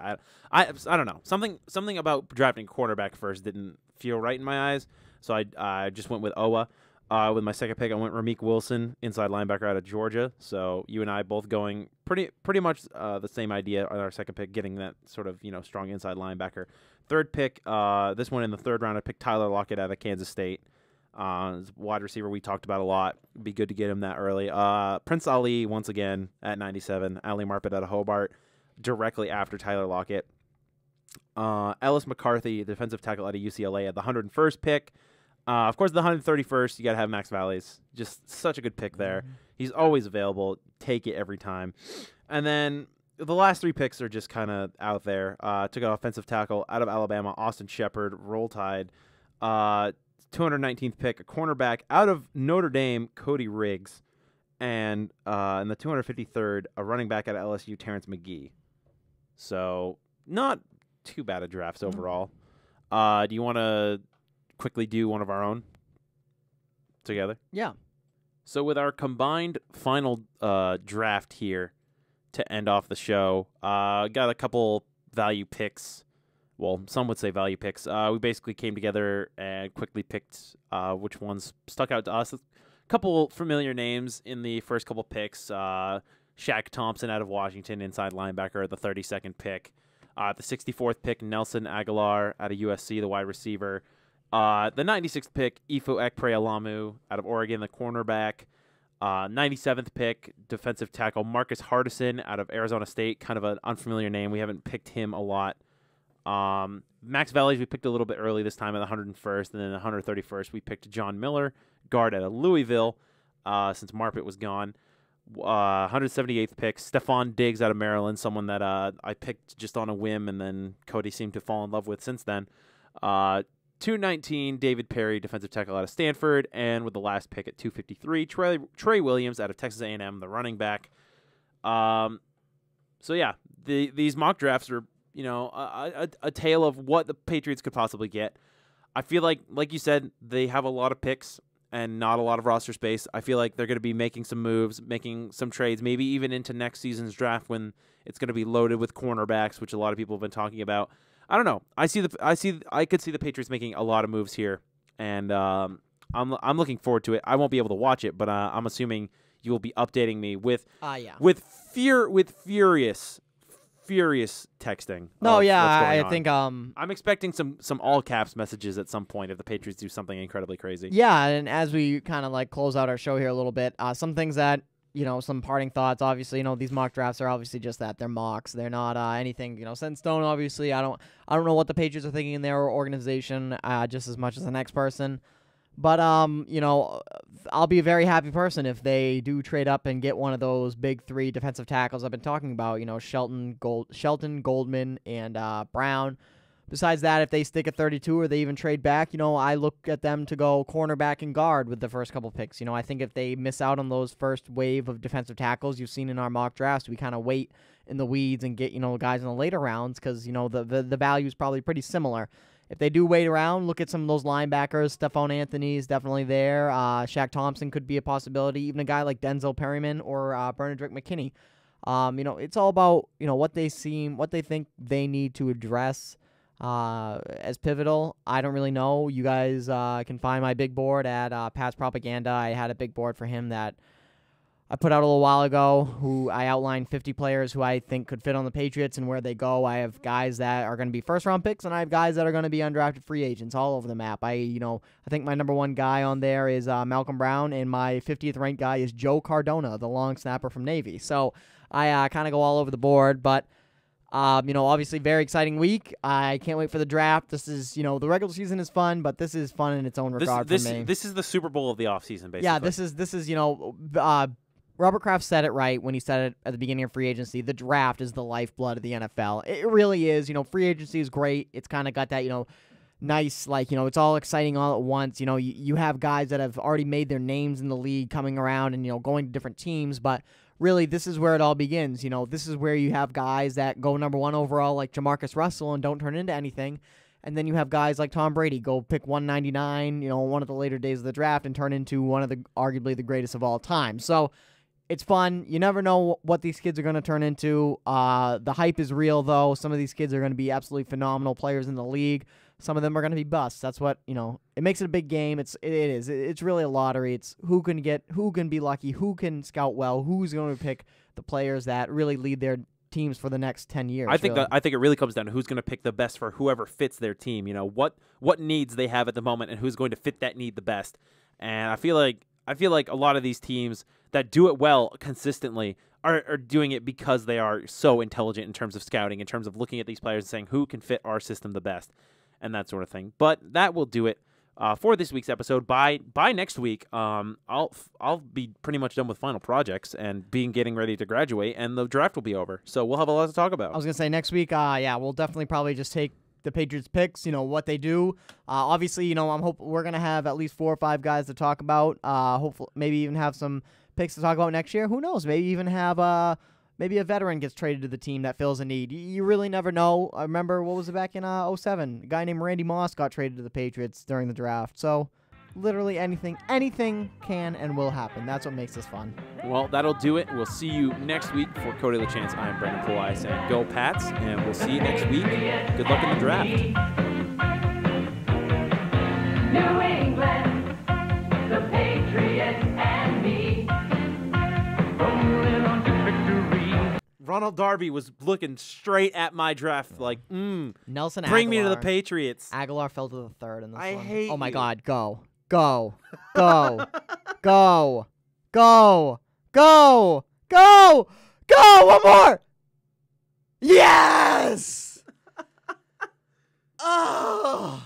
I don't know. Something about drafting quarterback first didn't feel right in my eyes, so I just went with Owa. With my second pick, I went Ramik Wilson, inside linebacker out of Georgia. So you and I both going pretty much the same idea on our second pick, getting that sort of strong inside linebacker. Third pick, this one in the 3rd round, I picked Tyler Lockett out of Kansas State. Wide receiver we talked about a lot. It'd be good to get him that early. Prince Ali once again at 97. Ali Marpet out of Hobart, directly after Tyler Lockett. Ellis McCarthy, defensive tackle out of UCLA, at the 101st pick. Of course, the 131st, you got to have Max Valleys. Just such a good pick there. He's always available. Take it every time. And then the last 3 picks are just kind of out there. Took an offensive tackle out of Alabama, Austin Shepard, Roll Tide. 219th pick, a cornerback out of Notre Dame, Cody Riggs. And in the 253rd, a running back out of LSU, Terrence McGee. So not too bad a drafts overall. Do you want to quickly do one of our own together? Yeah. So with our combined final draft here to end off the show, got a couple value picks. Well, some would say value picks. We basically came together and quickly picked which ones stuck out to us. A couple familiar names in the first couple picks. Shaq Thompson out of Washington, inside linebacker at the 32nd pick. The 64th pick, Nelson Aguilar out of USC, the wide receiver. The 96th pick, Ifo Ekpre-Alamu out of Oregon, the cornerback. 97th pick, defensive tackle, Marcus Hardison out of Arizona State. Kind of an unfamiliar name. We haven't picked him a lot. Max Valleys we picked a little bit early this time at the 101st, and then the 131st we picked John Miller, guard out of Louisville, since Marpet was gone. 178th pick, Stephon Diggs out of Maryland, someone that I picked just on a whim, and then Cody seemed to fall in love with since then. 219, David Perry, defensive tackle out of Stanford, and with the last pick at 253, Trey Williams out of Texas A&M, the running back. So yeah, these mock drafts are a tale of what the Patriots could possibly get. I feel like you said, they have a lot of picks and not a lot of roster space. I feel like they're going to be making some moves, making some trades, maybe even into next season's draft when it's going to be loaded with cornerbacks, which a lot of people have been talking about. I don't know. I could see the Patriots making a lot of moves here, and I'm looking forward to it. I won't be able to watch it, but I'm assuming you will be updating me with furious texting. No, yeah, I think I'm expecting some all caps messages at some point if the Patriots do something incredibly crazy. Yeah, and as we kind of close out our show here a little bit, some things that some parting thoughts. Obviously, these mock drafts are obviously just that. They're mocks. They're not anything, set in stone. Obviously, I don't know what the Patriots are thinking in their organization just as much as the next person. But, I'll be a very happy person if they do trade up and get one of those big 3 defensive tackles I've been talking about, Shelton, Goldman, and Brown. Besides that, if they stick at 32 or they even trade back, I look at them to go cornerback and guard with the first couple picks. I think if they miss out on those first wave of defensive tackles you've seen in our mock drafts, we kind of wait in the weeds and get, guys in the later rounds because, the value is probably pretty similar. If they do wait around, look at some of those linebackers. Stephon Anthony is definitely there. Shaq Thompson could be a possibility. Even a guy like Denzel Perryman or Bernadrick McKinney. It's all about what they think they need to address as pivotal. I don't really know. You guys can find my big board at Pat's Propaganda. I had a big board for him that I put out a little while ago, who I outlined 50 players who I think could fit on the Patriots and where they go. I have guys that are going to be first-round picks, and I have guys that are going to be undrafted free agents all over the map. I think my number 1 guy on there is Malcolm Brown, and my 50th ranked guy is Joe Cardona, the long snapper from Navy. So I kind of go all over the board, but obviously very exciting week. I can't wait for the draft. This is, the regular season is fun, but this is fun in its own regard for me. This is the Super Bowl of the offseason, basically. Yeah, this is Robert Kraft said it right when he said it at the beginning of free agency. The draft is the lifeblood of the NFL. It really is. Free agency is great. It's kind of got that, nice, like, it's all exciting all at once. You have guys that have already made their names in the league coming around and, going to different teams, but really this is where it all begins. This is where you have guys that go number 1 overall like Jamarcus Russell and don't turn into anything. And then you have guys like Tom Brady go pick 199, one of the later days of the draft and turn into one of the arguably the greatest of all time. So it's fun. You never know what these kids are going to turn into. The hype is real, though. Some of these kids are going to be absolutely phenomenal players in the league. Some of them are going to be busts. That's what, it makes it a big game. It is. It's really a lottery. It's who can be lucky, who can scout well, who's going to pick the players that really lead their teams for the next 10 years. I think it really comes down to who's going to pick the best for whoever fits their team. What needs they have at the moment and who's going to fit that need the best. And I feel like a lot of these teams that do it well consistently are doing it because they are so intelligent in terms of scouting, in terms of looking at these players and saying who can fit our system the best and that sort of thing. But that will do it for this week's episode. By next week, I'll be pretty much done with final projects and getting ready to graduate, and the draft will be over. So we'll have a lot to talk about. I was gonna say next week, we'll definitely probably just take the Patriots picks, what they do. Obviously, I'm hoping we're gonna have at least 4 or 5 guys to talk about. Hopefully, maybe even have some picks to talk about next year. Who knows? Maybe even have maybe a veteran gets traded to the team that fills a need. You really never know. I remember, what was it, back in 2007? A guy named Randy Moss got traded to the Patriots during the draft. So literally anything can and will happen. That's what makes this fun. Well, that'll do it. We'll see you next week. For Cody LaChance, I'm Brandon Pulai saying go Pats, and we'll see you next week. Good luck in the draft. New England, the Patriots and me, rolling on to victory. Ronald Darby was looking straight at my draft like, Nelson bring Aguilar. me to the Patriots. Aguilar fell to the 3rd in this one. I hate Oh my you. God, go. Go. Go. Go. Go. Go. Go. Go. One more. Yes. Oh.